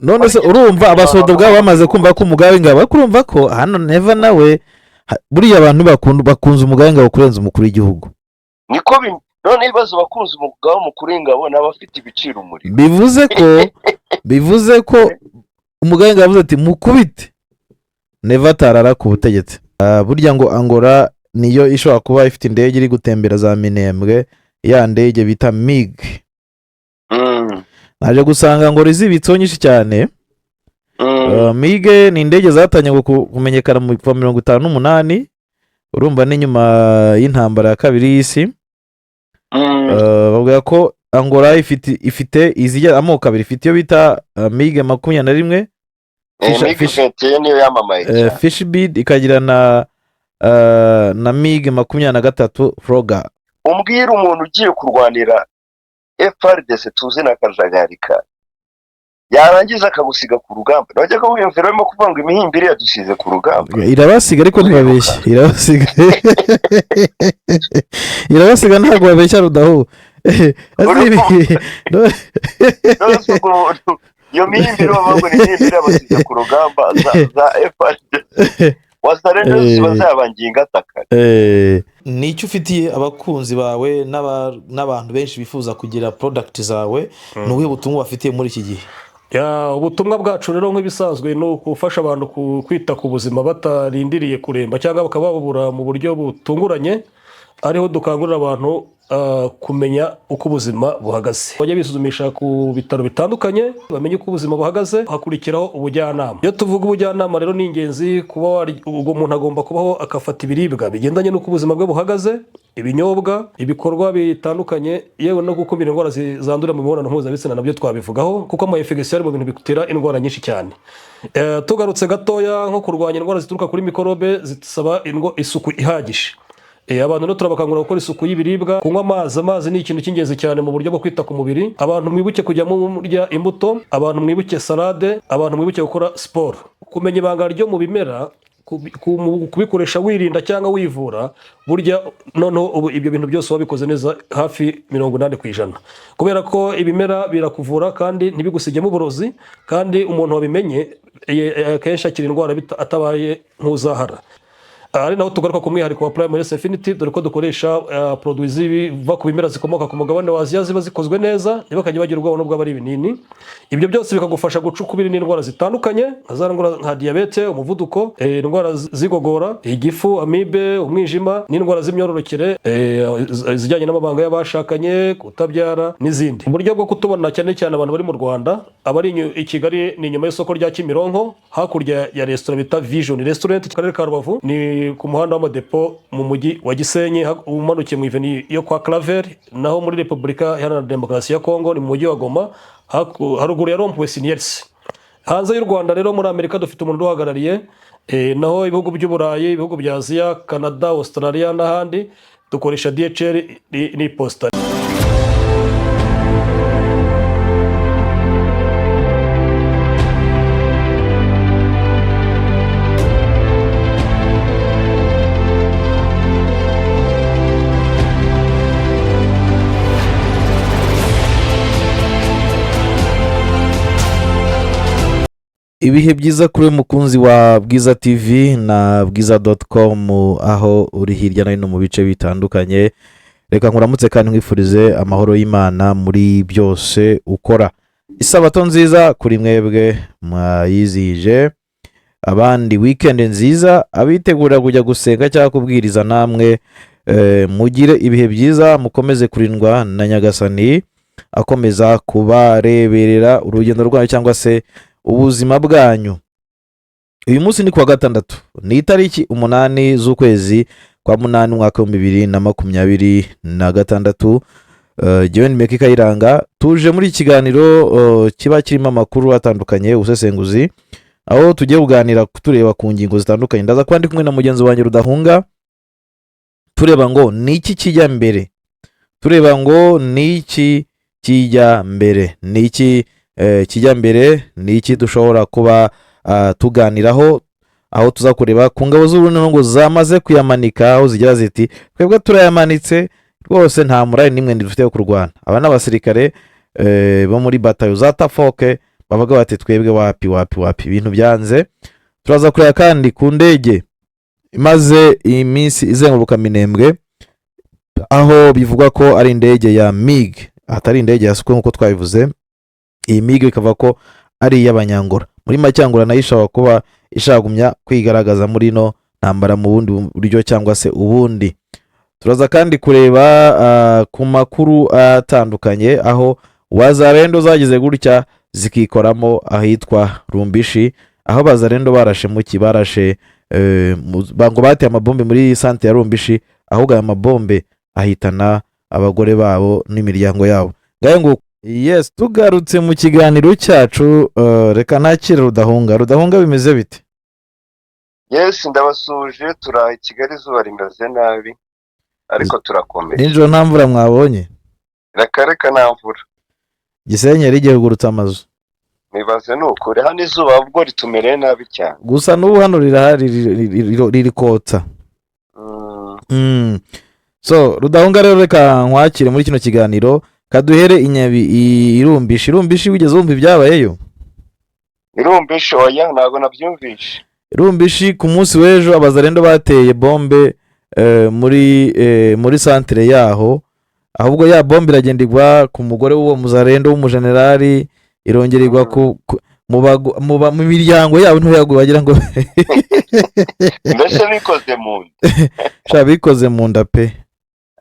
none se urumva abasodo bwabo bamaze kumva ko umugaba w'ingabo kurumva ko hano Neva nawe buriya abantu bakunze umugaba w'ingabo kurenza umukuru w'igihugu. Niko none ibibazo bakunze umugaba w'umukuru w'ingabo n'abafite ibiciro umuriro. bivuze ko umugaba w'ingabo avuze ati mukubite Neva atarara ku butegetsi. Burya ngo Angola niyo ishobora kuba ifite indege iri gutembera za Minembwe, ya ndege bita MiG. Naje gusanga ngo rizibitseho nyinshi cyane. MiG ni indege zatanye kumenyekana mu 1958, urumva ni nyuma y'intambara ya kabiri y'isi. Bavuga ko Angola ifite izijya amoko abiri, ifite iyo bita MiG 21, niyo yamamaye Fishbid, ikagira na MiG 23 Froga. Umbwira umuntu ugiye kurwanira FRDC tuzi na Kajagarika yarangiza akagusiga ku rugamba, najya ko wiyumvira barimo kuvuga ngo imihimbire yadusize ku rugamba. Irabasiga ariko ntibabeshya, irabasiga ntabwo babeshya rudaho. Iyo mihimbire bavuga ni imihimbire yabasize ku rugamba za FRDC wasarende ziba zabangiye ingataka. Nicyo ufitiye abakunzi bawe n'abantu benshi bifuza kugira product zawe, n'ubuhe butumwa bafitiye muri iki gihe? Ubutumwa bwacu rero nk'ibisanzwe ni ukufasha abantu kwita ku buzima batarindiriye kuremba cyangwa bakababura mu buryo butunguranye, ariho dukangurira abantu kumenya uko ubuzima buhagaze. Bajya bisuzumisha ku bitaro bitandukanye bamenye uko ubuzima buhagaze, hakurikiraho ubujyanama. Iyo tuvuga ubujyanama rero ni ingenzi kuba umuntu agomba kubaho akafata ibiribwa bigendanye n'uko ubuzima bwe buhagaze, ibinyobwa, ibikorwa bitandukanye, yewe no gukumira indwara zandurira mu mibonano mpuzabitsina nabyo twabivugaho kuko ama infection ari mu bintu bitera indwara nyinshi cyane. Tugarutse gatoya nko kurwanya indwara zituruka kuri mikorobe zisaba isuku ihagije. Abantu no turabakangurira gukora isuku y'ibiribwa, kunywa amazi ni ikintu cy'ingenzi cyane mu buryo bwo kwita ku mubiri. Abantu mwibuke kujya murya imbuto, abantu mwibuke salade, abantu mwibuke gukora siporo. Kumenya ibanga ryo mu bimera, kubikoresha wirinda cyangwa wivura, burya noneho ibyo bintu byose wabikoze neza hafi 80%, kubera ko ibimera birakuvura kandi ntibigusigemo uburozi, kandi umuntu wabimenye akenshi akira indwara atabaye nk'uzahara. Ari naho tugaruka ku mwihariko wa Primary Health Affinity, dore ko dukoresha produits ziva ku bimera zikomoka ku mugabane wa Aziya ziba zikozwe neza, ntibakajya bagira ubwoba n'ubwo bari ibinini. Ibyo byose bikagufasha gucukubira n'indwara zitandukanye, nka diabete, umuvuduko, indwara zigogora, igifu, amibe, umwijima, n'indwara z'imyororokere, zijyanye n'amabanga y'abashakanye, kutabyara n'izindi. Uburyo bwo kutubona cyane cyane abantu bari mu Rwanda, abari i Kigali ni nyuma y'isoko rya Kimironko, hakurya ya restaurant bita Vision Restaurant mu karere ka Rubavu, ni ku muhanda w'amadepo mu mujyi wa Gisenyi, umanukiye mu iveni yo kwa Claver. Naho muri Repubulika Iharanira Demokarasi ya Kongo ni mu mujyi wa Goma, haruguru ya Rond-Point Siniers. Hanze y'u Rwanda rero muri Amerika dufite umuntu uhagarariye, naho ibihugu by'Uburayi, ibihugu bya Aziya, Canada, Australia n'ahandi dukoresha DHL n'iposita. Ibihe byiza kuri mukunzi wa Bwiza TV na bwiza.com, aho uri hirya no hino mu bice bitandukanye. Reka nkuramutse kandi nkwifurize amahoro y'Imana muri byose ukora. Isabato nziza kuri mwebwe mwayizije, abandi weekend nziza, abitegura kujya gusenga cyangwa kubwiriza namwe mugire ibihe byiza, mukomeze kurindwa na Nyagasani akomeza kubareberera urugendo rwanyu cyangwa se ubuzima bwanyu. Uyu munsi ni kuwa gatandatu, ni itariki 8 z'ukwezi kwa 8 mwaka wa 2026. Jewe ni Meki Kayiranga, tuje muri ikiganiro kiba kirimo amakuru atandukanye, usesenguzi, aho tugiye kuganira tureba ku ngingo zitandukanye. Ndaza kuba ndi kumwe na mugenzi wanjye Rudahunga, tureba ngo niki kijya mbere, tureba ngo niki kijya mbere, niki kijya mbere, niki dushobora kuba tuganiraho, aho tuza kureba ku ngabo z'Uburundi ngo zamaze kuyamanika, aho zigira ziti twebwe turayamanitse rwose, nta murari nimwe dufite yo kurwana. Aba n'abasirikare bo muri batayo za Tafoke bavuga bati twebwe wapi ibintu byanze. Turaza kureba kandi ku ndege imaze iminsi izenguruka Minembwe, aho bivugwa ko ari indege ya MiG atari indege ya Sukhoi nk'uko twabivuze. Iyi MiG bikava ko ari iy'Abanyangora. Muri Macyangura nayo ishobora kuba ishagumya kwigaragaza muri no ntambara mu bundi buryo cyangwa se ubundi. Turaza kandi kureba ku makuru atandukanye aho Wazalendo zagize gutya zikikoramo ahitwa Rumbishi, aho Wazalendo barashe mu kibarashe bango bateye amabombe muri sante ya Rumbishi, ahubwo aya mabombe ahitana abagore babo n'imiryango yabo. Ngaye ngo yes, tugarutse mu kiganiro cyacu, reka nakire Rudahunga bimeze bite? Yes, ndabasuje. Turaha Kigali, izuba rimeze nabi ariko turakomeye. Ninjoro nta mvura mwabonye? Reka nta mvura. Gisenyi rigiye kugurutsa amazu. Nibaze nukuri hano izuba ubwo ritumereye nabi cyane. Gusa n'ubu hano rirahari riri kotsa. So Rudahunga rero reka nkwakire muri kino kiganiro, kaduhere inyabi Irumbishi wigeze wumva ibyabayeyo? Irumbishi oya, ntago nabyumvishe. Irumbishi ku munsi w'ejo Abazalendo bateye bombe muri santere yaho, ahubwo ya bombe iragenderwa ku mugore w'uwo muzalendo w'umujenerali, irongererwa mu miryango yabo ntoyago bagira ngo mbese bikoze mu nda. sha bikoze mu nda pe.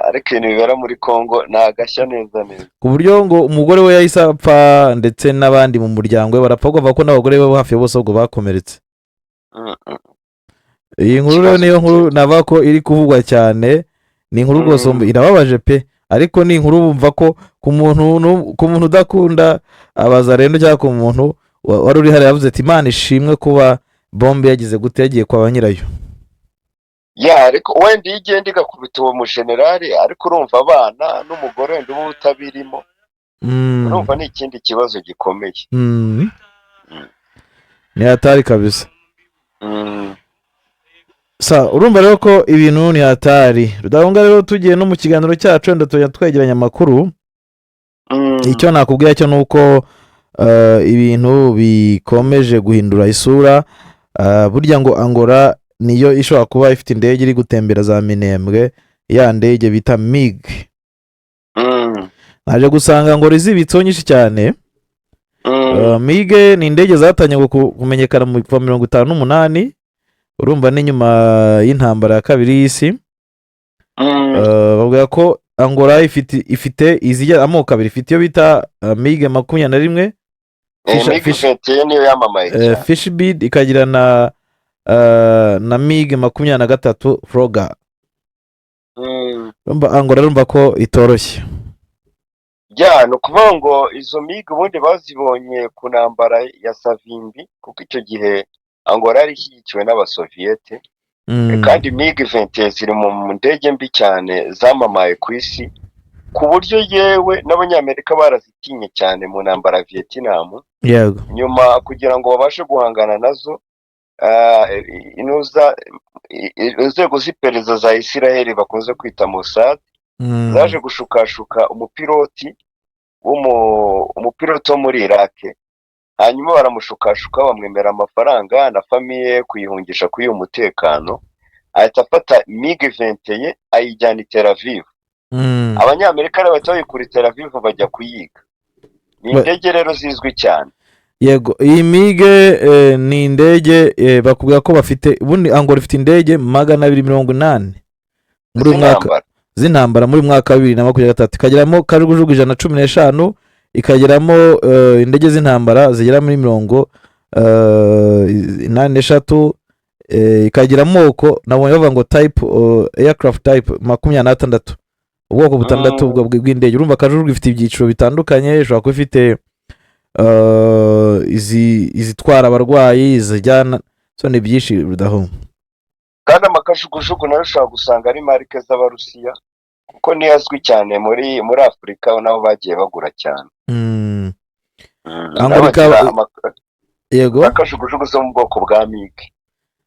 Ariko ibintu bibera muri Kongo nagashya neza, ku buryo ngo umugore we yahise apfa ndetse n'abandi mu muryango we barapfa, bavuga ko n'abagore be hafi bose ubwo bakomeretse. Iyi nkuru rero niyo nkuru navuga ko iri kuvugwa cyane, ni inkuru rwose irababaje pe, ariko ni inkuru bumva ko ku muntu udakunda Abazalendo cyangwa ku muntu wari uri hari yavuze ati Imana ishimwe kuba bombe yagize gute yagiye kwa banyirayo. Ya ariko wenda igenda igakubita uwo mujenerali, ariko urumva abana n'umugore wenda uba utabirimo, urumva ni ikindi kibazo gikomeye. Ni hatari kabisa. Urumva rero ko ibintu ni hatari. Rudahunga rero tugiye no mu kiganiro cyacu wenda tujya twegeranya amakuru. Icyo nakubwira cyo nuko ibintu bikomeje guhindura isura. Burya ngo Angola niyo ishobora kuba ifite indege iri gutembera za Minembwe, ya ndege bita MiG. Naje gusanga ngo rizibitseho nyinshi cyane. MiG ni indege zatangiye kumenyekana mu 1958, urumva ni nyuma y'intambara ya kabiri y'isi. Bavuga ko Angola ifite izijya amoko abiri, ifite iyo bita MiG 21, MiG 21 niyo yamamaye, Fishbid, ikagira na MiG 23 Froga. Angola rumva ko itoroshye. Ya no kuvuga ngo izo MiG ubundi bazibonye ku ntambara ya Savimbi, kuko icyo gihe Angola yari ishyigikiwe n'Abasoviyete. Kandi MiG 21 ziri mu ndege mbi cyane zamamaye ku isi, ku buryo yewe n'Abanyamerika barazitinye cyane mu ntambara ya Vietnam. Yego. Nyuma kugira ngo babashe guhangana nazo, inzego z'iperereza za Isiraheli bakunze kwita Mossad zaje gushukashuka umupiloti wo muri Iraq. Hanyuma baramushukashuka, bamwemera amafaranga na famiye kuyihungisha kuri uyu mutekano, ahita afata MiG 21 ayijyana i Tel Aviv. Abanyamerika bahita bayikura i Tel Aviv bajya kuyiga. Ni indege rero zizwi cyane. Yego, iyi MiG ni indege bakubwira ko bafite, ubundi Angola ifite indege 280 muri mwaka z'intambara muri mwaka 2023, ikageramo kajugujugu 115, ikageramo indege z'intambara zigera muri 83, ikagira amoko nabonye bavuga ngo type aircraft type 26, ubwoko butandatu bw'indege. Urumva kajugujugu ifite ibyiciro bitandukanye, ishobora kuba ifite izitwara abarwayi, izijyana, so ni byinshi Rudaho. Kandi amakajugujugu nayo ushobora gusanga ari marike z'Abarusiya, kuko niyo azwi cyane muri Afurika, naho bagiye bagura cyane. Yego, akajugujugu zo mu bwoko bwa MiG.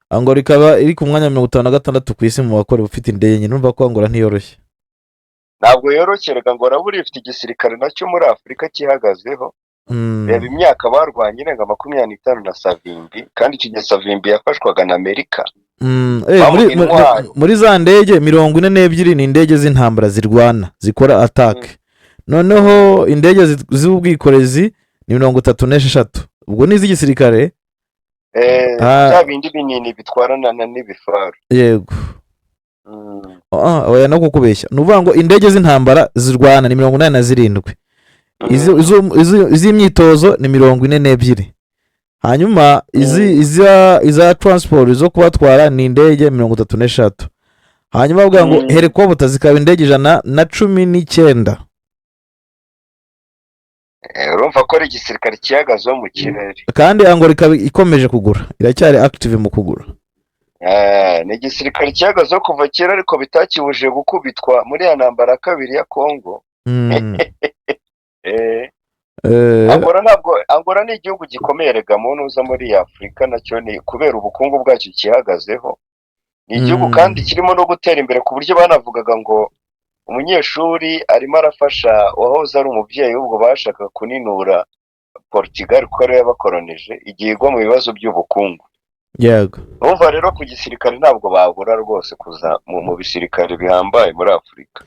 Angola ikaba iri ku mwanya 56 ku isi mu bakora ufite indege nyine. Urumva ko Angola ntiyoroshye. Ntabwo yoroshye, reka Angola buri ifite igisirikare nacyo muri Afurika kihagazeho. reba imyaka barwanye irenga 25 na Savimbi, kandi icyo gihe Savimbi yafashwaga na Amerika. muri za ndege 42 ni indege z'intambara zirwana zikora atake, noneho indege z'ubwikorezi ni 36, ubwo ni iz'igisirikare bya bindi binini bitwarana n'ibifaru. yego oya no kukubeshya, ni ukuvuga ngo indege z'intambara zirwana ni 87, iz'imyitozo ni 42, hanyuma iza transport zo kubatwara ni indege 33, hanyuma bavuga ngo helicopter zikaba indege 119. urumva ko ari igisirikare kihagazeho mu kirere, kandi Angola ikaba ikomeje kugura, iracyari active mu kugura. ni igisirikare kihagazeho kuva kera, ariko bitakibujije gukubitwa muri ya ntambara ya kabiri ya Congo. Angola ni igihugu gikomeye rega muntu uza muri Afurika, nacyo ni kubera ubukungu bwacyo kihagazeho. Ni igihugu kandi kirimo no gutera imbere, ku buryo banavugaga ngo umunyeshuri arimo arafasha uwahoze ari umubyeyi, ubwo bashaka kuninura Portugal kuko yari yabakoronije, igihe igwa mu bibazo by'ubukungu. yego urumva rero ku gisirikare ntabwo babura rwose kuza mu bisirikare bihambaye muri Afurika.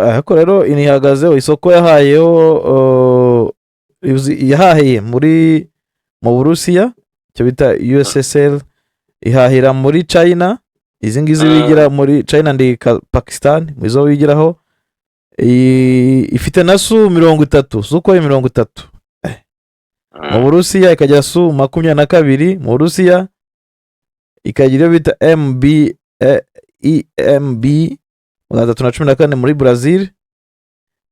ariko rero inihagazeho isoko yahahiye mu Burusiya, icyo bita USSR, ihahira muri China, izi ngizi bigira muri China ndi Pakistan, izo bigiraho, ifite na Su 30, Suko 30 mu Burusiya, ikagira Su 22 mu Burusiya, ikagira iyo bita EMB 314 muri Brazil,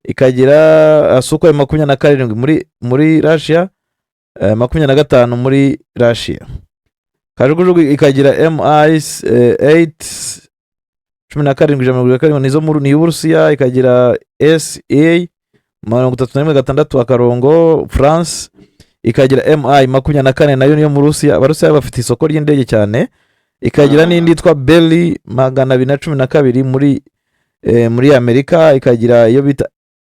ikagira Suko 27 muri Russia, 25 muri Russia, kajugujugu ikagira MI8 17 nizo ni Burusiya, ikagira SA 31 akarongo France, ikagira MI 24 nayo niyo mu Rusiya. Abarusiya bafite isoko ry'indege cyane, ikagira n'indi yitwa Belly 212 muri Amerika, ikagira iyo bita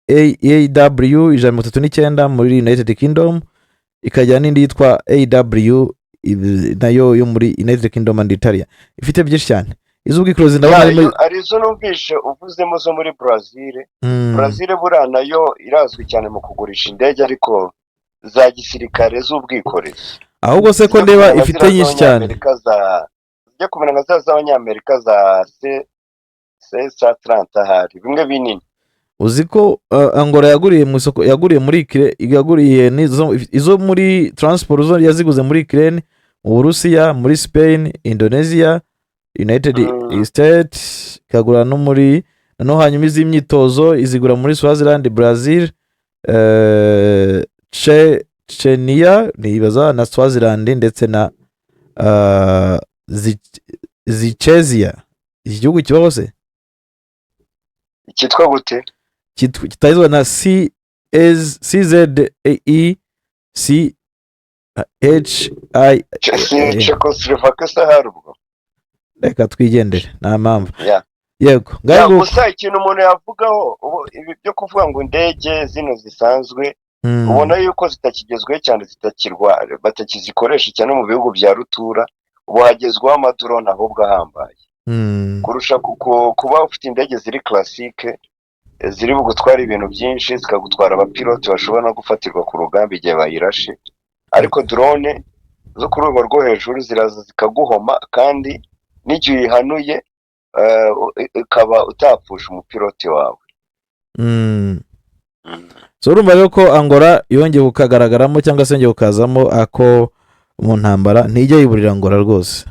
AW 139 muri United Kingdom, ikagira n'indi yitwa AW nayo yo muri United Kingdom and Italia. Ifite byinshi cyane iz'ubwikorezi, ndabona arizo numvishe uvuzemo zo muri Brazil. Brazil buriya nayo irazwi cyane mu kugurisha indege, ariko za gisirikare z'ubwikorezi, ahubwo se ko ndeba ifite nyinshi cyane, zijya kumera nka z'abanyamerika za C-130 hari bimwe binini. uzi ko Angola yaguriye mu isoko, yaguriye muri yaguriye izo muri transport zo yaziguze muri Ukraine, mu Burusiya, muri Spain, Indonesia, United States, ikagura no muri no, hanyuma iz'imyitozo izigura muri Swaziland, Brazil, Chechnya nibaza na Swaziland, ndetse na Zichezia. Iki gihugu kibaho se cyitwa gute? kitazwa na CZECHI. Czechoslovakia harubwo, reka twigendere nta mpamvu. yego gusa ikintu umuntu yavugaho ibi byo kuvuga ngo indege zino zisanzwe, ubona yuko zitakigezweho cyane, batakizikoresha cyane mu bihugu bya rutura. ubu hagezweho amadrone ahubwo ahambaye kurusha kuba ufite indege ziri classique, ziri bugutwara ibintu byinshi, zikagutwara abapilote bashobora no gufatirwa ku rugamba igihe bayirashe. Ariko drone zo ku rwego rwo hejuru ziraza zikaguhoma, kandi n'igihe uyihanuye ukaba utapfusha umupilote wawe. so urumva rero ko Angola yongeye kukagaragaramo cyangwa se yongeye kukazamo ako mu ntambara, ntijya yiburira Angola rwose.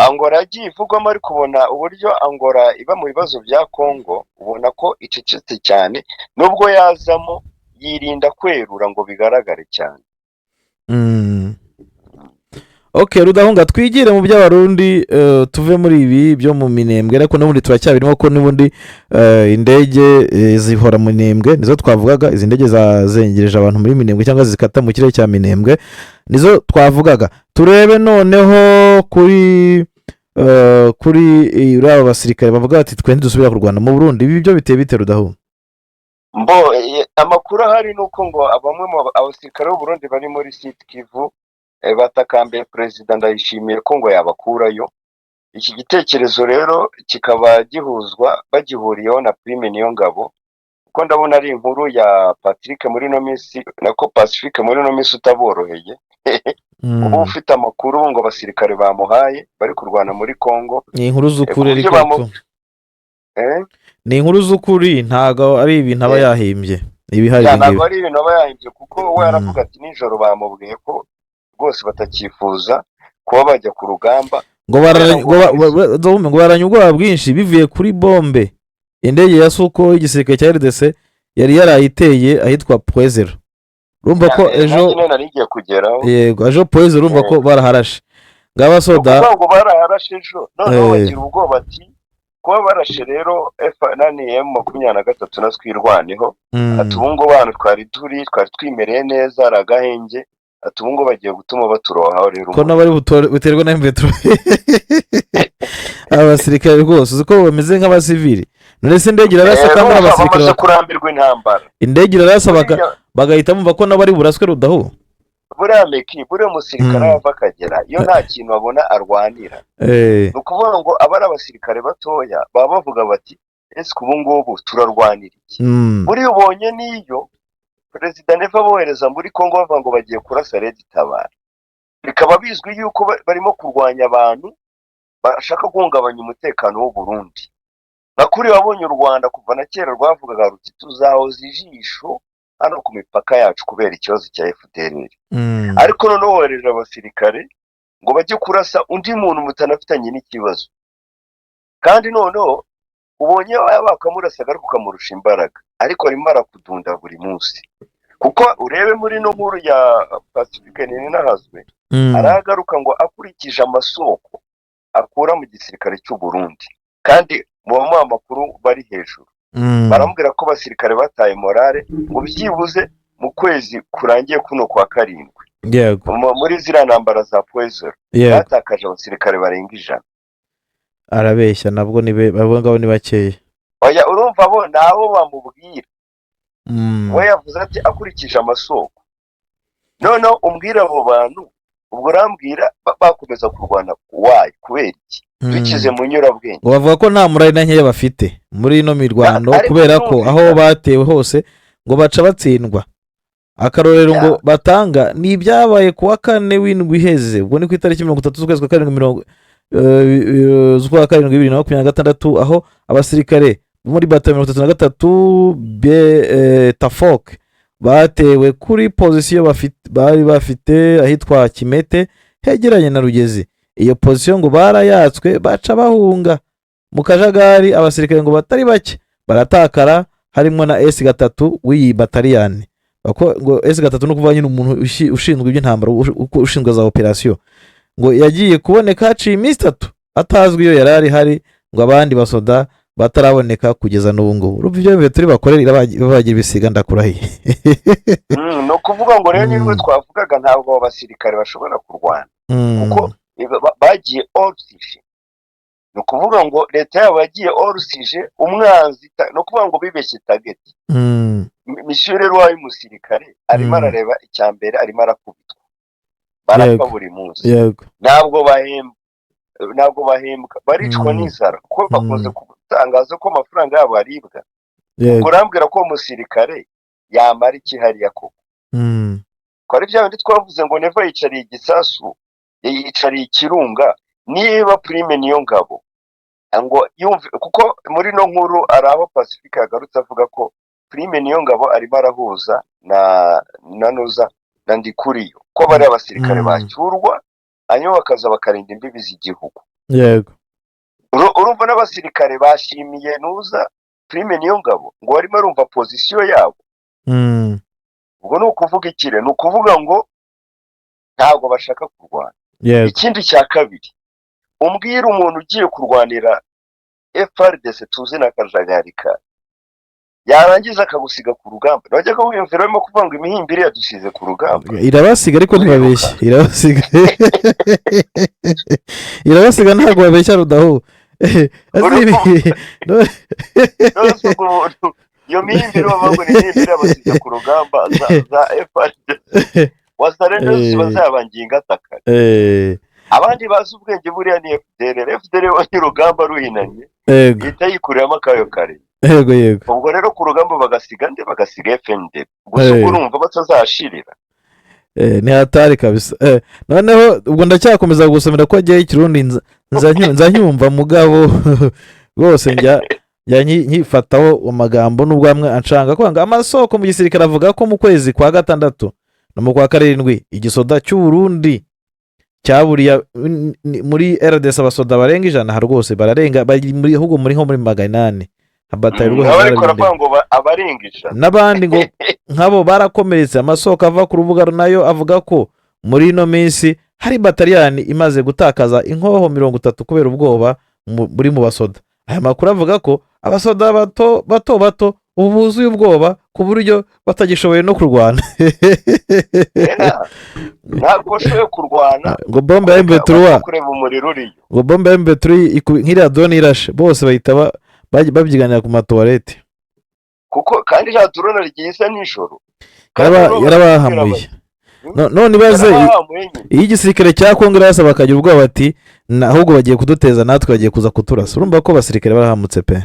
Angola yagiye ivugwamo, ariko ubona uburyo Angola iba mu bibazo bya Congo, ubona ko icecetse cyane, nubwo yazamo yirinda kwerura ngo bigaragare cyane. Okay, Rudahunga, twigire mu by'abarundi, tuve muri ibi byo mu Minembwe, ariko n'ubundi turacyabirimo ko n'ubundi indege zihora mu Minembwe, nizo twavugaga. Izi ndege zazengereje abantu muri Minembwe cyangwa zikata mu kirere cya Minembwe, nizo twavugaga. Turebe noneho kuri aba basirikare bavuga ati twende dusubira ku Rwanda mu Burundi. Ibi byo biteye bite, Rudahunga? amakuru ahari ni uko ngo bamwe mu abasirikare b'u Burundi bari muri Sud Kivu batakambiye perezida Ndayishimiye ko ngo yabakurayo. Iki gitekerezo rero kikaba bagihuriyeho na Prime Niyongabo, kuko ndabona ari inkuru ya Patrick muri no minsi nako Pacifique muri no minsi utaboroheye. Ubu ufite amakuru ngo abasirikare bamuhaye bari kurwana muri Congo. Ni inkuru z'ukuri ariko ni inkuru z'ukuri, ntago ari ibintu aba yahimbye. Ibihari ntago ari ibintu aba yahimbye, kuko we aravuga ati nijoro bamubwiye ko rwose batakifuza kuba bajya ku rugamba, ngo baranye ubwoba bwinshi bivuye kuri bombe indege ya Suko y'igisirikare cya RDC yari yarayiteye ahitwa Poezero. Urumva ko ejo Poezero urumva ko baraharashe ngaba soda ngo baraharashe ejo, noneho bagira ubwoba ati kuba barashe rero M23 na twirwaneho, ati ubu ngo abantu twari twimereye neza aragahenge, ati ubu ngo bagiye gutuma baturohaho rero ko nabari biterwa na M23 abasirikare rwose uko bameze nk'abasivili. None se indege irarasa kandi abasirikare bamaze kurambirwa intambara, indege irarasa bagahita bumva ko nabari buraswe rudaho. buriya musirikare ava akagera iyo nta kintu abona arwanira, ni ukuvuga ngo abari abasirikare batoya baba bavuga bati ese ubu ngubu turarwanira iki? Buriya ubonye n'iyo perezida neva bohereza muri Congo bavuga ngo bagiye kurasa Red Tabara, bikaba bizwi yuko barimo kurwanya abantu bashaka guhungabanya umutekano w'u Burundi. Nakuri wabonye u Rwanda kuva na kera rwavugaga ruti tuzahoza ijisho hano ku mipaka yacu kubera ikibazo cya FDLR. Ariko noneho wohereje abasirikare ngo bajye kurasa undi muntu mutanafitanye n'ikibazo, kandi noneho ubonye bakamurasaga ariko ukamurusha imbaraga, ariko arimo arakudunda buri munsi. Kuko urebe muri no nkuru ya Pacifique Ninahazwe aragaruka ngo akurikije amasoko akura mu gisirikare cy'u Burundi, kandi mu makuru bari hejuru baramubwira ko basirikare bataye morale ngo byibuze mu kwezi kurangiye kuno kwa karindwi muri ziriya ntambara za Poezero batakaje abasirikare barenga 100. Arabeshya nabwo ngabo ni bakeya. Oya urumva bo nabo bamubwira we yavuze ati akurikije amasoko, noneho umbwira abo bantu ubwo urambwira bakomeza kurwana wayo kubera iki? Dukize mu nyurabwenge ngo bavuga ko nta murari na nkeya bafite muri ino mirwano, kubera ko aho batewe hose ngo baca batsindwa. Akarorero ngo batanga ni ibyabaye kuwa 4 w'indwi iheze, ubwo ni ku itariki 30 z'ukwezi kwa 7 z'ukwa 7 2026, aho abasirikare muri Bataillon 33 Tafok batewe kuri pozisiyo bari bafite ahitwa Kimete hegeranye na Rugezi. Iyo pozisiyo ngo barayatswe baca bahunga mu kajagari, abasirikare ngo batari bake baratakara, harimo na S3 w'iyi bataliyani. Ngo S3 no kuvuga nyine umuntu ushinzwe iby'intambara ushinzwe za operation, ngo yagiye kuboneka haciye iminsi 3 atazwi iyo yarari hari, ngo abandi basoda bataraboneka kugeza n'ubu ngubu. Urumva ibyo bihe turi bakorera babagira ibisiga ndakurahiye. No kuvuga ngo rero niwe twavugaga ntabwo abasirikare bashobora kurwana, kuko bagiye orsije. No kuvuga ngo leta yabo yagiye orsije umwanzi, no kuvuga ngo bibeshye target. Monsieur rero w'umusirikare arimo arareba icyambere, arimo arakubitwa barapfa buri munsi, ntabwo bahembwa baricwa n'inzara kuko bakoze kutangaza ko amafaranga yabo aribwa. Kurambwira ko umusirikare yamara iki hariya koko? Ko ari bya bindi twavuze ngo neva yicariye igisasu yicariye ikirunga. Niba Prime Niyongabo ngo yumve, kuko muri no nkuru araho Pacifique yagarutse avuga ko Prime Niyongabo arimo arahuza na Ndikuriyo ko bari abasirikare bacyurwa hanyuma bakaza bakarinda imbibi z'igihugu. Yego, urumva n'abasirikare bashimiye Prime Niyongabo ngo barimo arumva pozisiyo yabo. Ubwo ni ukuvuga ikire, ni ukuvuga ngo ntabwo bashaka kurwana. Ikindi cya kabiri, umbwira umuntu ugiye kurwanira FRDC tuzi na kajagari ka yarangiza akagusiga ku rugamba, bajya ko wiyumvira barimo kuvuga ngo imihimbire yadusize ku rugamba. Irabasiga ariko ntibabeshya, irabasiga ntabwo babeshya rudaho. iyo mihimbiri bavuga ngo ni imihimbiri y'abasirikare ku rugamba za FARDC wasarende bazabangiye ingataka. Abandi bazi ubwenge buriya ni FDR wanye urugamba ruhinanye ihita yikuriramo akayo kare. Yego ubwo rero ku rugamba bagasiga FND gusa urumva batazashirira. Ni hatari kabisa. Noneho ubwo ndacyakomeza gusomera ko agiye ikirundi nzanyumva mugabo rwose njya nyifataho amagambo n'ubwo amwe anshanga kwanga. Amasoko mu gisirikare avuga ko mu kwezi kwa gatandatu no mu kwa karindwi igisoda cy'u Burundi cyaburiya muri RDC abasoda barenga 100 rwose bararenga bari muri ahubwo muri nko muri 800 abataye rwose baravuga ngo abarengisha n'abandi ngo nkabo barakomeretse. Amasoko ava ku rubuga nayo avuga ko muri no minsi hari bataliyani imaze gutakaza inkoho 30 kubera ubwoba muri mu basoda. Aya makuru avuga ko abasoda bato ubuzuye ubwoba ku buryo batagishoboye no kurwana. ntabwo bashoboye kurwana ngo bombe ya M23 kureba umuriro uriyo ngo bombe ya M23 nk'iriya drone irashe bose bahita babyiganira ku matoilette kuko kandi ya drone rigisa nijoro yarabahamuye. None ibaze iyo igisirikare cya Kongo yasa bakagira ubwoba bati ahubwo bagiye kuduteza natwe bagiye kuza kuturasa. Urumva ko basirikare barahamutse pe,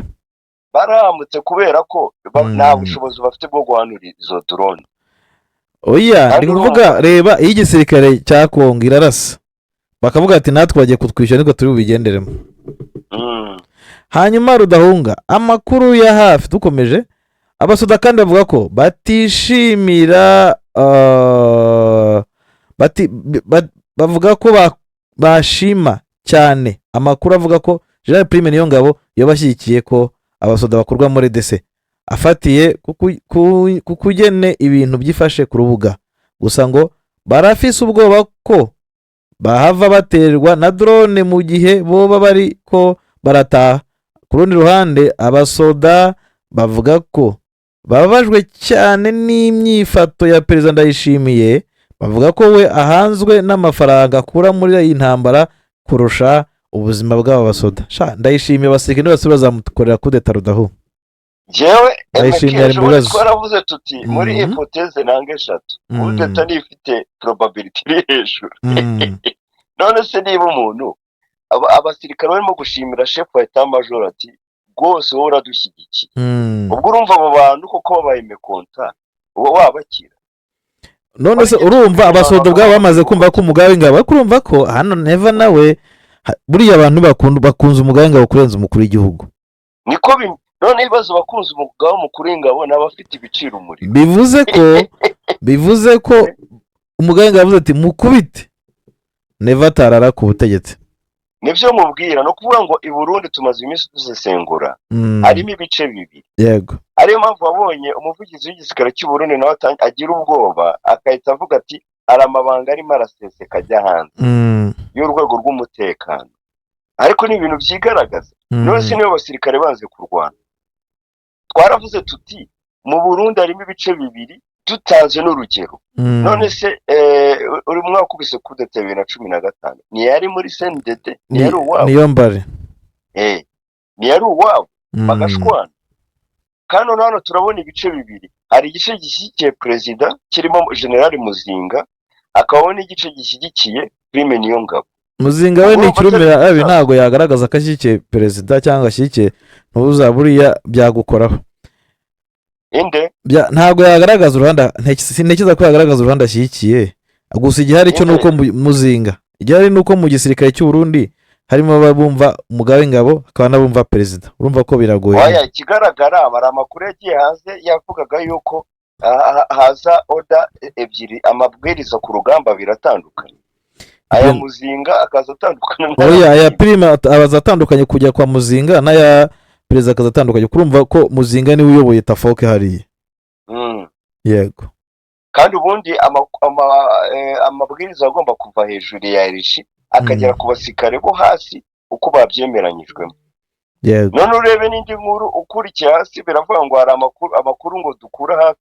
barahamutse kubera ko nta bushobozi bafite bwo guhanura izo drone. Oya ndi kuvuga reba iyo igisirikare cya Kongo irarasa bakavuga ati natwe bagiye kutwishyura niko turi bubigenderemo. Hanyuma Rudahunga amakuru ya hafi dukomeje abasoda kandi bavuga ko batishimira bavuga ko bashima cyane amakuru avuga ko General Prime Niyongabo yabashyigikiye ko abasoda bakurwa muri RDC afatiye kukugene ibintu byifashe ku rubuga. Gusa ngo barafise ubwoba ko bahava baterwa na drone mu gihe boba bari ko barataha. Ku rundi ruhande abasoda bavuga ko babajwe cyane n'imyifato ya Perezida Ndayishimiye, bavuga ko we ahanzwe n'amafaranga akura muri iyi ntambara kurusha ubuzima bw'aba basoda. Ndayishimiye abasirikare bose bazamukorera kudeta Rudahu. Jewe twaravuze tuti muri hypothèse nange 3 kudeta nifite probability iri hejuru. None se niba umuntu abasirikare barimo gushimira chef wa etat major ati rwose wowe uradushyigikiye, ubwo urumva abo bantu koko babaye mekonta uwo wabakira. None se urumva abasoda bwabo bamaze kumva ko umugabe w'ingabo kurumva ko hano neva nawe buriya abantu bakunze umugabe w'ingabo kurenza umukuru w'igihugu. Niko none ibibazo bakunze umugabe mukuru w'ingabo n'abafite ibiciro umuriro. Bivuze ko umugabe w'ingabo yavuze ati mukubite neva tarara ku butegetsi. Nivyo mubwira no kuvuga ngo i Burundi tumaze iminsi dusesengura harimo ibice bibiri. Yego ariyo mpamvu wabonye umuvugizi w'igisirikare cy'u Burundi nawe agira ubwoba akahita avuga ati aramabanga arimo araseseka ajya hanze y'urwego rw'umutekano, ariko ni ibintu byigaragaza. None se niyo basirikare banze kurwana twaravuze tuti mu Burundi harimo ibice bibiri tutaze n'urugero. None se uri mwaka kubise kudeta 2015 ni yari muri CNDD ni yari uwabo niyo mbare ni yari uwabo bagashwana. Kandi none turabona ibice bibiri, hari igice gishyigikiye perezida kirimo General Muzinga, akabona igice gishyigikiye Prime Niyongabo. Muzinga we ni kirumira abi ntago yagaragaza ko ashyigikiye perezida cyangwa ashyigikiye ntuza buriya byagukoraho inde ntago yagaragaza uruhanda. Ntekereza ko yagaragaza uruhanda ashyigikiye. Gusa igihari cyo nuko Muzinga igihari nuko mu gisirikare cy'u Burundi harimo abumva umugabe w'ingabo akaba nabumva perezida. Urumva ko biragoye. Oya ikigaragara bara amakuru yagiye hanze yavugaga yuko haza oda ebyiri amabwiriza ku rugamba biratandukanye. Aya Muzinga akaza atandukanye. Oya aya Prime abazatandukanye kujya kwa Muzinga n'aya perezida akazatandukanye. Kurumva ko Muzinga niwe uyoboye tafoke hariye. Yego kandi ubundi amabwiriza agomba kuva hejuru ya rishi akagera ku basirikare bo hasi uko babyemeranyijwemo. Yego none urebe n'indi nkuru ukurikiye hasi biravuga ngo hari amakuru ngo dukura hafi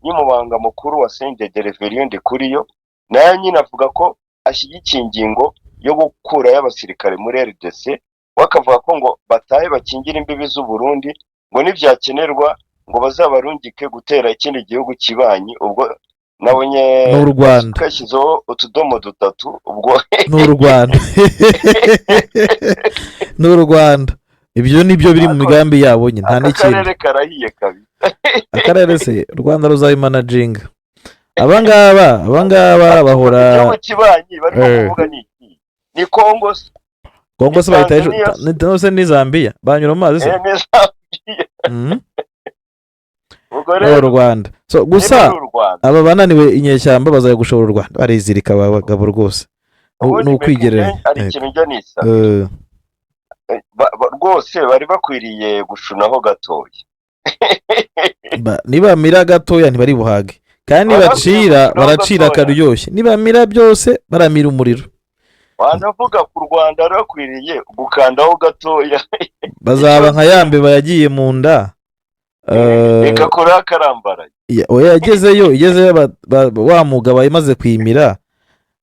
y'umubanga mukuru wa CNDD Reverien de Kuriyo nayo nyine avuga ko ashyigikiye ingingo yo gukura y'abasirikare muri RDC, wakavuga ko ngo batahe bakingira imbibi z'u Burundi ngo nivyakenerwa ngo bazabarungike gutera ikindi gihugu kibanyi, ubwo nabonye n'u Rwanda kashyizeho utudomo dutatu, ubwo n'u Rwanda n'u Rwanda, ibyo nibyo biri mu migambi yabo nyine, nta n'ikindi. akarere karahiye kabisa. Akarere se u Rwanda ruzabimanaginga. abangaba bahora igihugu kibanyi barimo kuvuga ni iki? Ni Kongo se? Kongo se bahita se ni Zambia banyura mu mazi se? Ni Zambia. Ubwo n'u rero Rwanda. So gusa aba bananiwe inyeshyamba bazajya gushora u Rwanda, barizirika abagabo rwose, ni ukwigereranya. ari ikintu njya nisa rwose bari bakwiriye gushunaho gatoya. nibamira gatoya ntibari buhage, kandi nibacira baracira akaryoshye, nibamira byose baramira umuriro. wanavuga ku Rwanda rakwiriye gukandaho gatoya, bazaba nka yambe bayagiye mu nda, reka kora karambaraye. oya igezeyo wa mugabo imaze kwimira,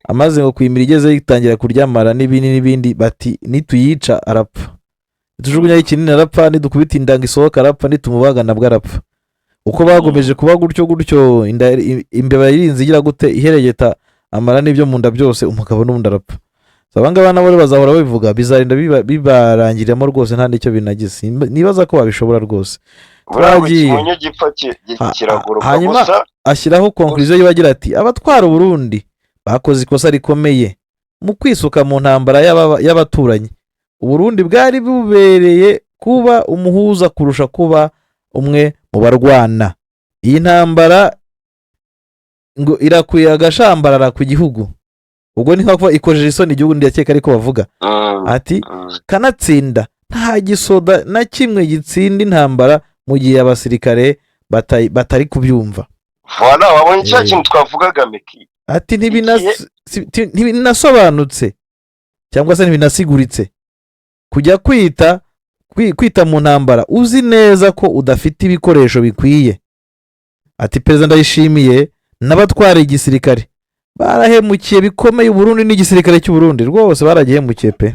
amaze ngo kwimira igezeyo itangira kuryamara n'ibindi bati nituyica arapfa, tujugunya ikinini arapfa, nidukubita indanga isohoka arapfa, nitumubaga nabwo arapfa. Uko bagomeje kuba gutyo imbeba yirinze igira gute iheregeta amara n'ibyo mu nda byose, umugabo n'undi arapfa. Abangaba nabo bazahora babivuga, bizarinda bibarangiriramo rwose, nta n'icyo binagize. Nibaza ko babishobora rwose. Hanyuma ashyiraho konkuriziyo yibagira ati abatwara Burundi bakoze ikosa rikomeye mu kwisuka mu ntambara y'abaturanyi. Uburundi bwari bubereye kuba umuhuza kurusha kuba umwe mu barwana. Iyi ntambara ngo irakwiye agashambarara ku gihugu. Ubwo ni nko ikojeje isoni igihugu, ndakeka ariko bavuga ati kanatsinda nta gisoda na kimwe gitsinda intambara mu gihe abasirikare batari kubyumva. Voilà, wabonye cya kintu twavugaga Meki. Ati ntibinasobanutse cyangwa se ntibinasiguritse kujya kwita mu ntambara uzi neza ko udafite ibikoresho bikwiye. Ati Perezida Ndayishimiye n'abatwara igisirikare barahemukiye bikomeye Burundi n'igisirikare cy'u Burundi rwose baragihemukiye pe.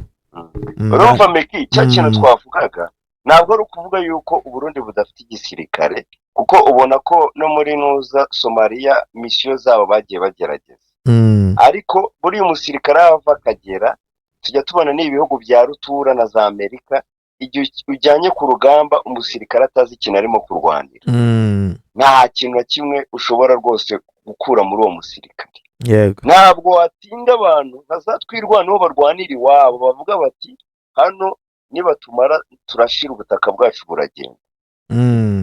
Urumva Meki, cya kintu twavugaga ntabwo ari ukuvuga yuko Uburundi budafite igisirikare, kuko ubona ko no muri nuza Somalia misiyo zabo bagiye bagerageza, ariko buri umusirikare ava akagera, tujya tubona n'ibihugu bya rutura na za Amerika, igihe ujyanye ku rugamba umusirikare atazi ikintu arimo kurwanira, nta kintu na kimwe ushobora rwose gukura muri uwo musirikare. Ntabwo watinda abantu bazatwirwanaho barwanira iwabo, bavuga bati hano nibatumara turashira ubutaka bwacu buragenda.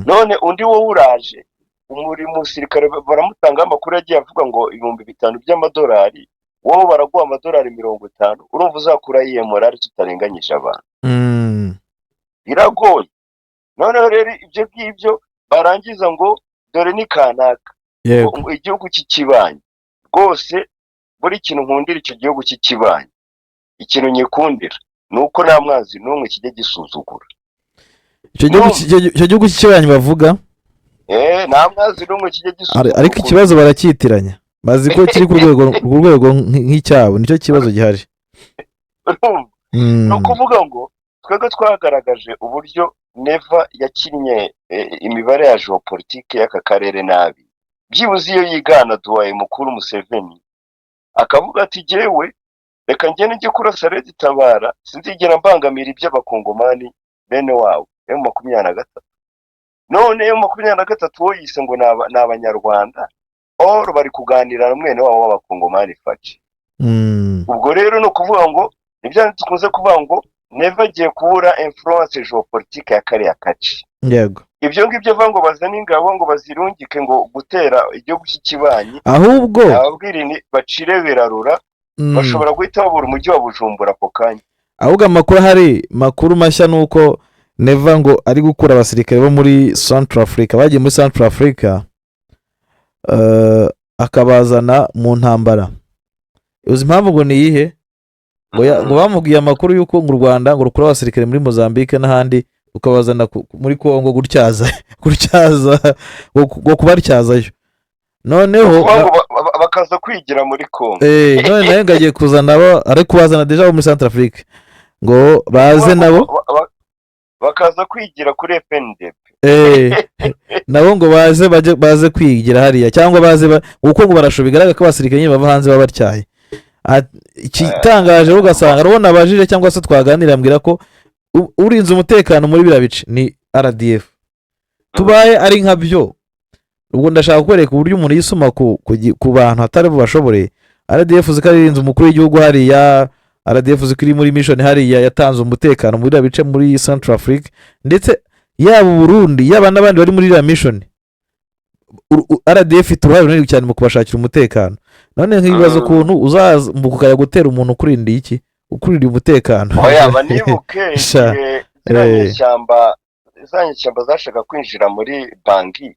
None undi wowe uraje umusirikare baramutanga amakuru yagiye avuga ngo 5,000 by'amadolari, wowe baraguha amadolari 50, urumva uzakura yiye morale tutarenganyije abantu. Biragoye. Noneho rero ibyo ngibyo barangiza ngo dore ni kanaka igihugu cy'ikibanye rwose. Buri kintu nkundira icyo gihugu cy'ikibanye, ikintu nyikundira nuko nta mwanzi n'umwe kijya gisuzugura icyo gihugu cy'ikibanye bavuga. Nta mwanzi n'umwe kijya gisuzugura, ariko ikibazo baracyitiranya, bazi ko kiri ku rwego nk'icyabo, nicyo kibazo gihari. ni ukuvuga ngo twebwe twagaragaje uburyo Neva yakinnye imibare ya geopolitike y'aka karere nabi. Byibuze iyo yigana duwaye mukuru Museveni akavuga ati jyewe reka ngende njye kurasa Red Tabara, sinzigera mbangamira iby'abakongomani bene wabo M23. None M23 wo yise ngo ni abanyarwanda, or bari kuganira na mwene wabo w'abakongomani Faci. Ubwo rero no kuvuga ngo nibyo tukunze kuvuga ngo Neva agiye kubura influence geopolitique ya kariya kaci. Yego. Ibyo ngibyo vango bazana ingabo ngo bazirungike ngo gutera igihugu cy'ikibanyi, ahubwo ababwira ni bacire birarura, bashobora guhita babura umujyi wa Bujumbura ako kanya. Ahubwo amakuru hari makuru mashya nuko Neva ngo ari gukura abasirikare bo muri Central Africa, bagiye muri Central Africa akabazana mu ntambara. Uzi impamvu ngo ni iyihe? Ngo bamubwiye amakuru yuko mu Rwanda ngo rukura abasirikare muri Mozambique n'ahandi, ukabazana muri Kongo gutyaza ngo kubatyazayo, noneho bakaza kwigira muri Kongo. None nayo ngagiye kuzana abo ari kubazana deja muri Central Africa ngo baze nabo bakaza kwigira kuri FNDP. nabo ngo baze kwigira hariya cyangwa kuko ngo barashoba bigaragara ko abasirikare nyine bava hanze baba batyaye. Ikitangaje ugasanga urabona abajije cyangwa se twaganira ambwira ko urinze umutekano muri biriya bice ni RDF. Tubaye ari nka byo ubwo ndashaka kwereka uburyo umuntu yisuma ku bantu hatari bubashobore. RDF uzi ko aririnze umukuru w'igihugu hariya, RDF uzi ko iri muri mission hariya yatanze umutekano muri biriya bice muri Central Africa, ndetse yaba Burundi yaba n'abandi bari muri iriya mission. RDF turuhaye runini cyane mu kubashakira umutekano. None nk'ibibazo ukuntu uzambuka ukajya gutera umuntu ukurindiye iki, ukurindiye umutekano. Oya banibuke ishyamba zashaka kwinjira muri banki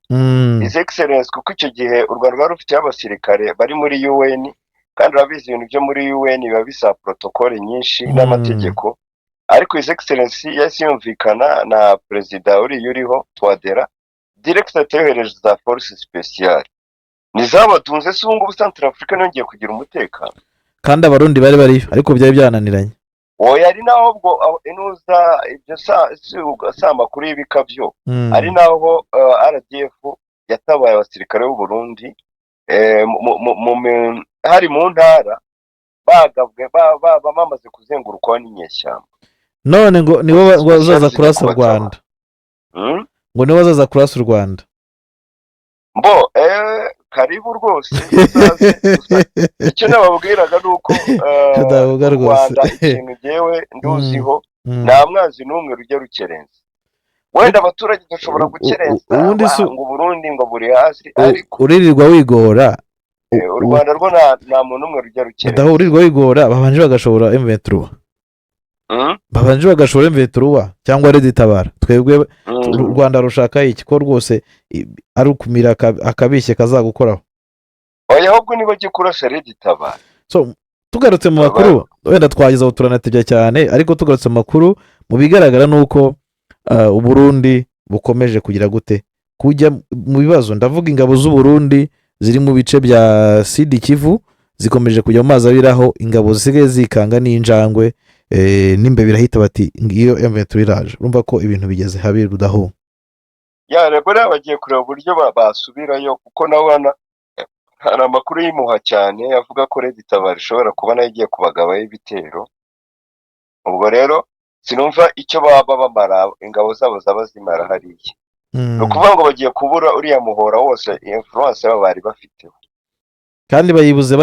His Excellence, kuko icyo gihe u Rwanda rwari rufite abasirikare bari muri UN, kandi urabizi ibintu byo muri UN biba bisa protocole nyinshi n'amategeko, ariko His Excellence yahise yumvikana na perezida uriho Twadera, directeur yohereje za force speciale nizabatunze. Se ubungubu Central Africa nongeye kugira umutekano, kandi abarundi bari bariyo ariko byari byananiranye. Oya ari naho ubwo inuza ibyo sa makuru y'ibikabyo ari naho RDF yatabaye abasirikare b'u Burundi hari mu ntara bagabwe bamaze kuzengurukwa n'inyeshyamba. None ngo nibo bazaza kurasa u Rwanda, ngo nibo bazaza kurasa u Rwanda. Mbo karibu rwose icyo nababwiraga nuko Rwanda ikintu jewe nduziho nta mwanzi n'umwe rujya rukerenza. Wenda abaturage dushobora gukerenza ngo Burundi ngo buri hasi, ariko uririrwa wigora u Rwanda rwo nta muntu umwe rujya rukerenza. Urirwa wigora babanje bagashobora M23, babanje bagashobora M23 cyangwa Red Tabara. Twebwe u Rwanda rushaka iki ko rwose ari ukumira akabishye kazagukoraho. Oya ahubwo niba gikurasha Red Tabara. So tugarutse mu makuru wenda twagize aho turanatebya cyane, ariko tugarutse mu makuru mu bigaragara nuko u Burundi bukomeje kugira gute kujya mu bibazo. Ndavuga ingabo z'u Burundi ziri mu bice bya Sud Kivu zikomeje kujya mu mazi abiraho, ingabo zisigaye zikanga n'injangwe nimbe birahita bati ngiyo M23 iraje. Urumva ko ibintu bigeze habi rudaho. Rego bagiye kureba uburyo basubirayo, kuko nabona hari amakuru yimuha cyane avuga ko Red Tabara ishobora kuba nayo igiye kubagabaho ibitero. Ubwo rero sinumva icyo baba bamara, ingabo zabo zaba zimara hariya. Ni ukuvuga ngo bagiye kubura uriya muhora wose influence baba bari bafiteho, kandi bayibuze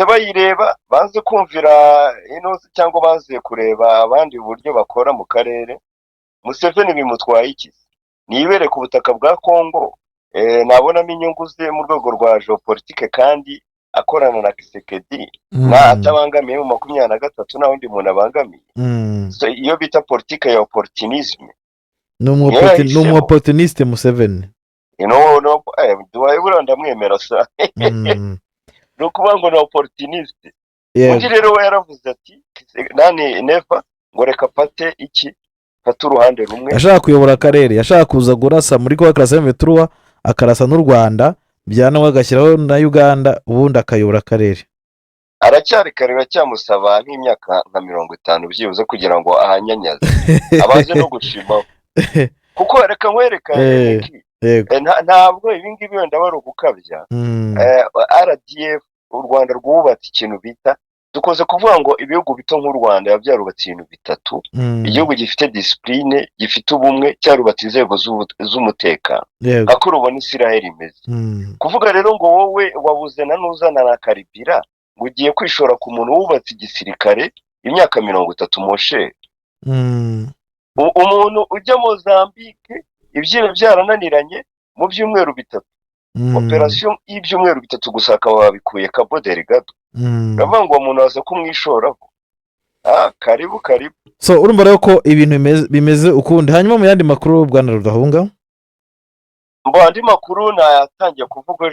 bayireba banze kumvira inoze cyangwa banze kureba abandi uburyo bakora mu karere. Museveni bimutwaye iki? Nibere ku butaka bwa Kongo, nabonamo inyungu ze mu rwego rwa geopolitique, kandi akorana na Kisekedi atabangamiye mu 23 nta wundi muntu abangamiye. So iyo bita politique ya opportunisme, n'umu opportuniste Museveni. Duwaye buranda mwemera sa. No kuvuga ngo na opportuniste. Undi rero we yaravuze ati nani never ngo reka pate iki fata uruhande rumwe. Yashaka kuyobora akarere, yashaka kuza gurasa muri kwa classe M23 akarasa n'u Rwanda, byana agashyiraho na Uganda, ubundi akayobora akarere. Aracyari kareba cyamusaba nk'imyaka nka 50 byibuze kugira ngo ahanyanyaze abaze no gushimaho. Kuko reka nkwereka ntabwo ibingibi wenda bari gukabya. RDF u Rwanda rwubatse ikintu bita, dukoze kuvuga ngo ibihugu bito nk'u Rwanda yabyarubatse ibintu bitatu. Igihugu gifite discipline, gifite ubumwe, cyarubatse inzego z'umutekano. Akuru ubona Israel imeze. Kuvuga rero ngo wowe wabuze na nuzana na karibira ngo ugiye kwishora ku muntu wubatse igisirikare imyaka 30 moshe. Umuntu ujya Mozambique ibyibe byarananiranye mu byumweru bitatu, operation y'ibyumweru bitatu gusaka babikuye Cabo Delgado. Uravuga ngo umuntu aza kumwishoraho. Karibu. So urumva rero ko ibintu bimeze ukundi. Hanyuma mu yandi makuru Bwana Rudahunga, andi makuru nayatangiye kuvuga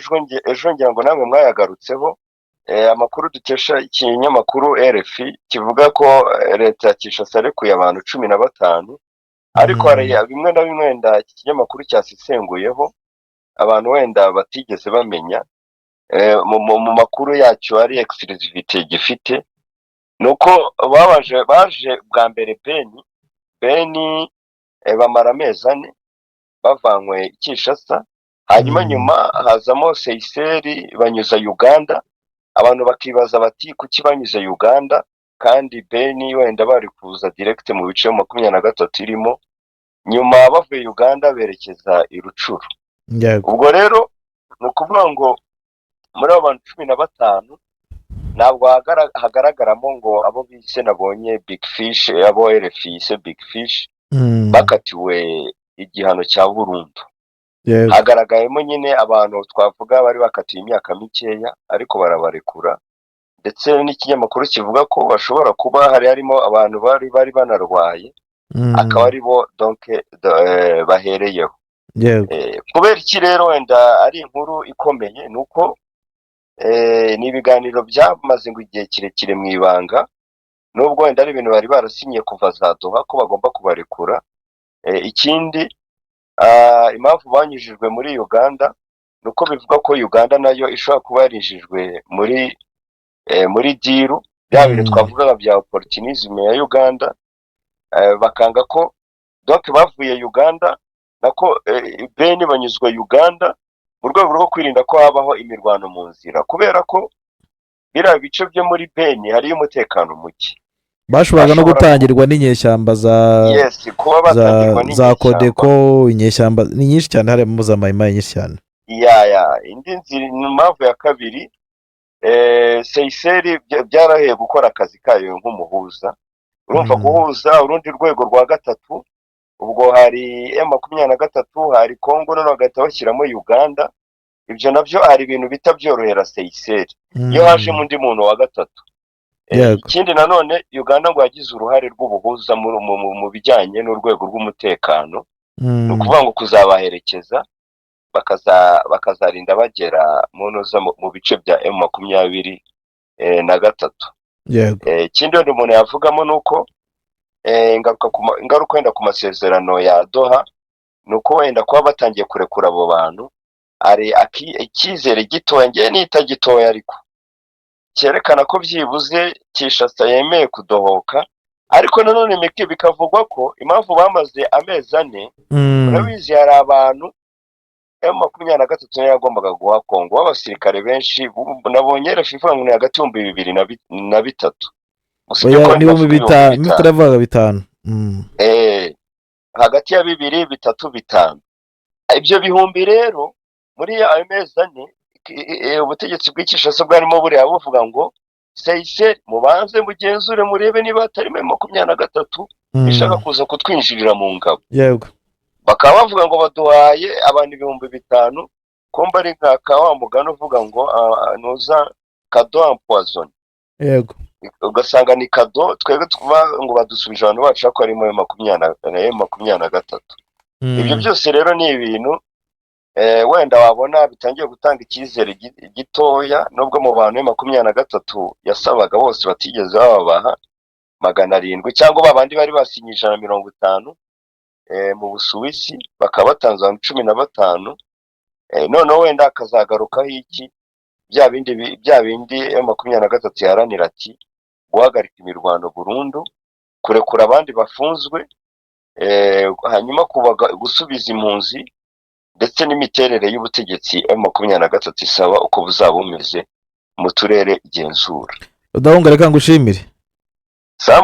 ejo ngira ngo namwe mwayagarutseho. Amakuru dukesha ikinyamakuru RFI kivuga ko leta ya Kinshasa arekuye abantu 15, ariko hari bimwe na bimwe wenda iki kinyamakuru cyasisenguyeho abantu wenda batigeze bamenya. Mu makuru yacyo ari exclusivity gifite nuko baje bwa mbere Beni Beni bamara amezi 4 bavanywe i Kinshasa, hanyuma nyuma hazamo Seychelles banyuza Uganda. Abantu bakibaza bati kuki banyuze Uganda kandi Beni wenda bari kuza direct mu bice 23 irimo, nyuma bavuye Uganda berekeza i Rucuru. Ubwo rero ni ukuvuga ngo muri abantu 15 ntabwo hagaragaramo ngo abo bise nabonye Big Fish, abo RFI se Big Fish bakatiwe igihano cya burundu. Hagaragayemo nyine abantu twavuga bari bakatiwe imyaka mikeya ariko barabarekura, ndetse n'ikinyamakuru kivuga ko bashobora kuba harimo abantu bari banarwaye, akaba ari bo donc bahereyeho. Kubera iki rero wenda ari inkuru ikomeye nuko ni ibiganiro byamaze ngo igihe kirekire mu ibanga, nubwo wenda ari ibintu bari barasinye kuva za Doha ko bagomba kubarekura. Ikindi impamvu banyujijwe muri Uganda nuko bivuga ko Uganda nayo ishobora kuba yarinjijwe muri diru bya bintu twavugaga bya opportunism ya Uganda, bakanga ko donc bavuye Uganda nako Beni banyuzwa Uganda mu rwego rwo kwirinda ko habaho imirwano mu nzira, kubera ko biriya bice byo muri Beni hariyo umutekano muke. Bashoboraga no gutangirwa n'inyeshyamba za Kodeko, inyeshyamba ni nyinshi cyane, hari mpuzamayimayi nyinshi cyane. Indi nzira impamvu ya kabiri, Seychelles byaraheye gukora akazi kayo nk'umuhuza. Urumva guhuza urundi rwego rwa gatatu, ubwo hari M23, hari Congo, none bagahita bashyiramo Uganda. Ibyo nabyo hari ibintu bita byorohera Seychelles iyo haje undi muntu wa gatatu. Ikindi nanone Uganda ngo yagize uruhare rw'ubuhuza mu bijyanye n'urwego rw'umutekano, ni ukuvuga ngo kuzabaherekeza bakazarinda bagera mu bice bya M23. Ikindi umuntu yavugamo nuko ingaruka wenda ku masezerano ya Doha nuko wenda kuba batangiye kurekura abo bantu ari icyizere gitoya, ngiye nita gitoya, ariko cyerekana ko byibuze Kinshasa yemeye kudohoka. Ariko nanone bikavugwa ko impamvu bamaze amezi 4, urabizi hari abantu M23 yagombaga guha Kongo w'abasirikare benshi, nabonye refifa ngo hagati ya 2003 nibo mu bitaravuga 5 hagati ya 2, 3, 5. Ibyo bihumbi rero muri ayo mezi 4 ubutegetsi bw'Kinshasa bwarimo buriya buvuga ngo Seychelles mubanze mugenzure murebe niba atari M23 bishaka kuza kutwinjirira mu ngabo. Bakaba bavuga ngo baduhaye abantu 5,000 komba ari nka wa mugano uvuga ngo nuza cadeau empoisonné. Ugasanga ni cadeau twebwe tuvuga ngo badusubije abantu bacu ko ari M23. Ibyo byose rero ni ibintu wenda wabona bitangiye gutanga icyizere gitoya, nubwo mu bantu 23 yasabaga bose batigeze babaha 700 cyangwa babandi bari basinyije 150 mu Busuwisi bakaba batanze 15. None wenda akazagarukaho iki bya bindi M23 yaranira ati guhagarika imirwano burundu, kurekura abandi bafunzwe, hanyuma gusubiza impunzi, ndetse n'imiterere y'ubutegetsi M23 isaba uko buzaba bumeze mu turere igenzura. Udahunga reka ngushimire.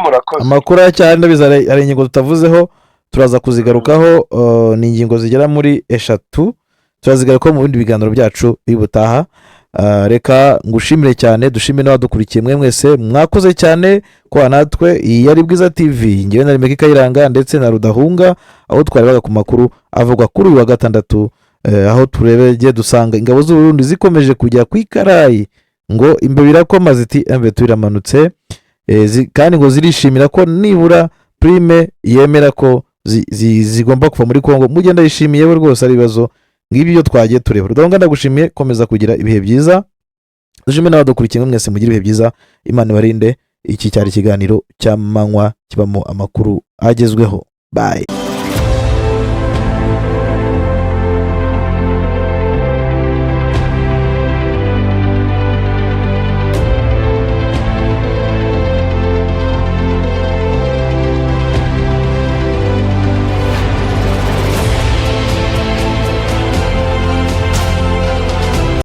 Murakoze. Amakuru cyane ari ingingo tutavuzeho, turaza kuzigarukaho. Ni ingingo zigera muri 3 turazigarukaho mu bindi biganiro byacu bibutaha. Reka ngushimire cyane, dushimire n'abadukurikiye mwese, mwakoze cyane kwa natwe. Iyi yari Bwiza TV, ngewe na Rimeki Kayiranga ndetse na Rudahunga, aho twarebaga ku makuru avugwa kuri uyu wa gatandatu, aho turebeye dusanga ingabo z'u Burundi zikomeje kujya kwikarayi ngo imbe birakoma ziti MV2 iramanutse, kandi ngo zirishimira ko nibura prime yemera ko zigomba kuva muri Kongo. Mugenda yishimiye we rwose ari bibazo ngibi byo twagiye tureba. Rudahunga ndagushimiye, komeza kugira ibihe byiza. Dushimire n'abadukurikiye mwese, mugira ibihe byiza, Imana ibarinde. Iki cyari ikiganiro cy'amanywa kibamo amakuru agezweho. Bye.